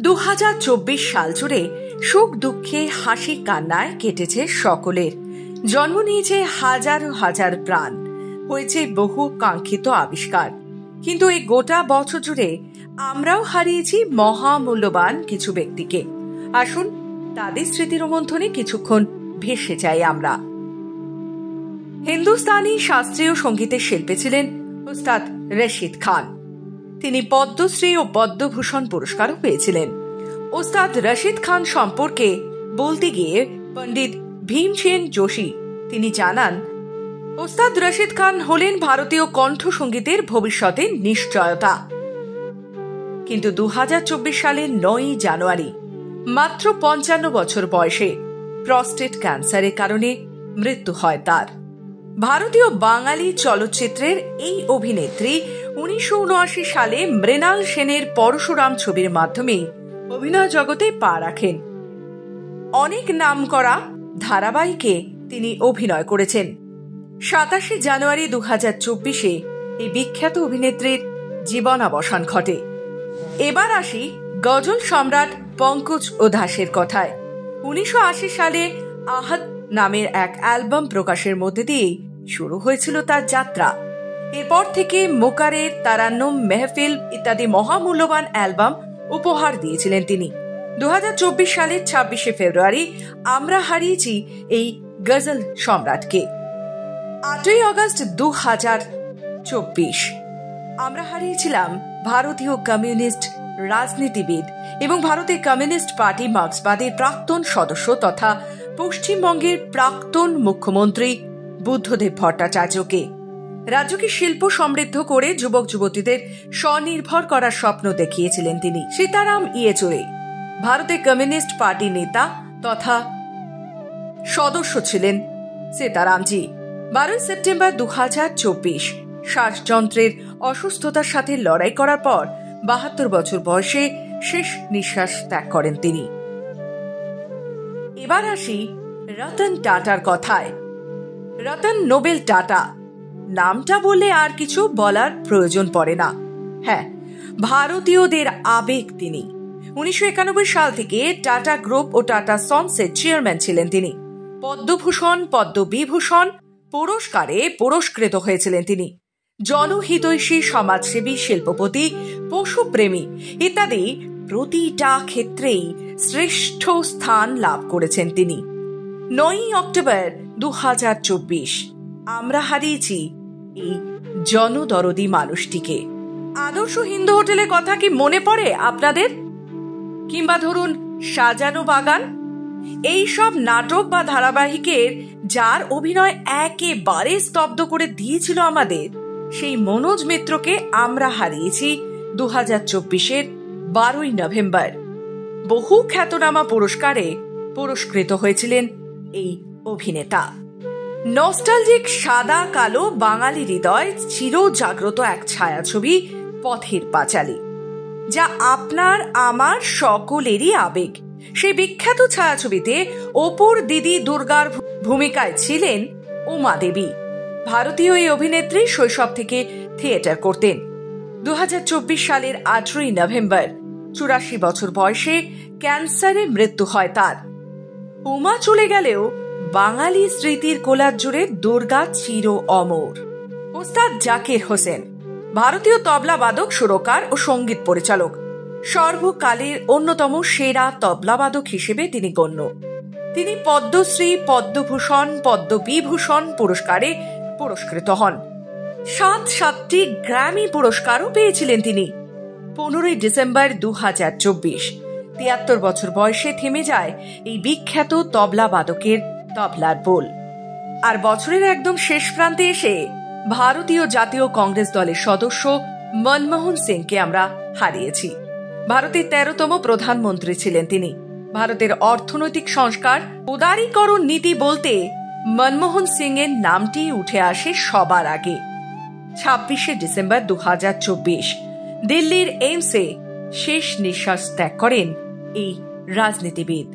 2024 সাল জুড়ে সুখ দুঃখে হাসি কান্নায় কেটেছে সকলের। জন্ম নিয়েছে হাজার হাজার প্রাণ, হয়েছে বহু কাঙ্ক্ষিত আবিষ্কার। কিন্তু এই গোটা বছর জুড়ে আমরাও হারিয়েছি মহামূল্যবান কিছু ব্যক্তিকে। আসুন তাদের স্মৃতির রোমন্থনে কিছুক্ষণ ভেসে যাই আমরা। হিন্দুস্তানি শাস্ত্রীয় সঙ্গীতের শিল্পী ছিলেন উস্তাদ রশিদ খান। তিনি পদ্মশ্রী ও পদ্মভূষণ পুরস্কারও পেয়েছিলেন। উস্তাদ রশিদ খান সম্পর্কে বলতে গিয়ে পণ্ডিত ভীমসেন যোশী তিনি জানান, উস্তাদ রশিদ খান হলেন ভারতীয় কণ্ঠ সঙ্গীতের ভবিষ্যতের নিশ্চয়তা। কিন্তু 2024 সালের 9 জানুয়ারি মাত্র 55 বছর বয়সে প্রস্টেট ক্যান্সারের কারণে মৃত্যু হয় তার। ভারতীয় বাঙালি চলচ্চিত্রের এই অভিনেত্রী 1979 সালে মৃণাল সেনের পরশুরাম ছবির মাধ্যমে অভিনয় জগতে পা রাখেন। অনেক নামকরা ধারাবাহিকে তিনি অভিনয় করেছেন। 27 জানুয়ারি 2024 এই বিখ্যাত অভিনেত্রীর জীবনাবসান ঘটে। এবার আসি গজল সম্রাট পঙ্কজ উধাসের কথায়। 1980 সালে আহাদ নামের এক অ্যালবাম প্রকাশের মধ্যে দিয়েই শুরু হয়েছিল তার যাত্রা। এরপর থেকে মুকারের, তারান্নুম, মেহফিল ইত্যাদি মহামূল্যবান অ্যালবাম উপহার দিয়েছিলেন তিনি। 2024 সালের 26 ফেব্রুয়ারি আমরা হারিয়েছি এই গজল সম্রাটকে। 8 আগস্ট 2024 আমরা হারিয়েছিলাম ভারতীয় কমিউনিস্ট রাজনীতিবিদ এবং ভারতের কমিউনিস্ট পার্টি মার্ক্সবাদের প্রাক্তন সদস্য তথা পশ্চিমবঙ্গের প্রাক্তন মুখ্যমন্ত্রী বুদ্ধদেব ভট্টাচার্যকে। রাজ্যকে শিল্প সমৃদ্ধ করে যুবক যুবতীদের স্বনির্ভর করার স্বপ্ন দেখিয়েছিলেন তিনি। সীতারাম ইয়েচুরি ভারতের কমিউনিস্ট পার্টি নেতা তথা সদস্য ছিলেন সীতারামজি। 12 সেপ্টেম্বর 2024 শ্বাসযন্ত্রের অসুস্থতার সাথে লড়াই করার পর 72 বছর বয়সে শেষ নিঃশ্বাস ত্যাগ করেন তিনি। এবার আসি রতন টাটার কথায়। রতন নোবেল টাটা নামটা বললে আর কিছু বলার প্রয়োজন পড়ে না। হ্যাঁ, ভারতীয়দের আবেগ তিনি। 1991 সাল থেকে টাটা গ্রুপ ও টাটা সন্সের চেয়ারম্যান ছিলেন তিনি। পদ্মভূষণ, পদ্মবিভূষণ পুরস্কারে পুরস্কৃত হয়েছিলেন তিনি। জনহিতৈষী, সমাজসেবী, শিল্পপতি, পশুপ্রেমী ইত্যাদি প্রতিটা ক্ষেত্রেই শ্রেষ্ঠ স্থান লাভ করেছেন তিনি। 9 অক্টোবর 2024 আমরা হারিয়েছি এই জনদরদী মানুষটিকে। আদর্শ হিন্দু হোটেলের কথা কি মনে পড়ে আপনাদের? কিংবা ধরুন সাজানো বাগান, এই সব নাটক বা ধারাবাহিকের যার অভিনয় একেবারে স্তব্ধ করে দিয়েছিল আমাদের, সেই মনোজ মিত্রকে আমরা হারিয়েছি 2024 12 নভেম্বর। বহু খ্যাতনামা পুরস্কারে পুরস্কৃত হয়েছিলেন এই অভিনেতা। নস্টালজিক সাদা কালো বাঙালি হৃদয় চির জাগ্রত এক ছায়াছবি পথের পাঁচালী, যা আপনার আমার সকলেরই আবেগ। সেই বিখ্যাত ছায়াছবিতে অপুর দিদি দুর্গার ভূমিকায় ছিলেন উমা দেবী। ভারতীয় এই অভিনেত্রী শৈশব থেকে থিয়েটার করতেন। 2024 সালের 18 নভেম্বর 84 বছর বয়সে ক্যান্সারে মৃত্যু হয় তার। উমা চলে গেলেও বাঙালি স্মৃতির কোলার জুড়ে দুর্গা চির অমর। ওস্তাদ জাকির হোসেন ভারতীয় তবলাবাদক, সুরকার ও সঙ্গীত পরিচালক। সর্বকালের অন্যতম সেরা তবলাবাদক হিসেবে তিনি গণ্য। তিনি পদ্মশ্রী, পদ্মভূষণ, পদ্মবিভূষণ পুরস্কারে পুরস্কৃত হন। 7টি গ্র্যামি পুরস্কারও পেয়েছিলেন তিনি। 15 ডিসেম্বর 2024 73 বছর বয়সে থেমে যায় এই বিখ্যাত তবলাবাদকের তবলার বোল। আর বছরের একদম শেষ প্রান্তে এসে ভারতীয় জাতীয় কংগ্রেস দলের সদস্য মনমোহন সিংকে আমরা হারিয়েছি। ভারতের 13তম প্রধানমন্ত্রী ছিলেন তিনি। ভারতের অর্থনৈতিক সংস্কার, উদারীকরণ নীতি বলতে মনমোহন সিং এর নামটি উঠে আসে সবার আগে। 26 ডিসেম্বর 2024 দিল্লির এইমসে শেষ নিঃশ্বাস ত্যাগ করেন এই রাজনীতিবিদ।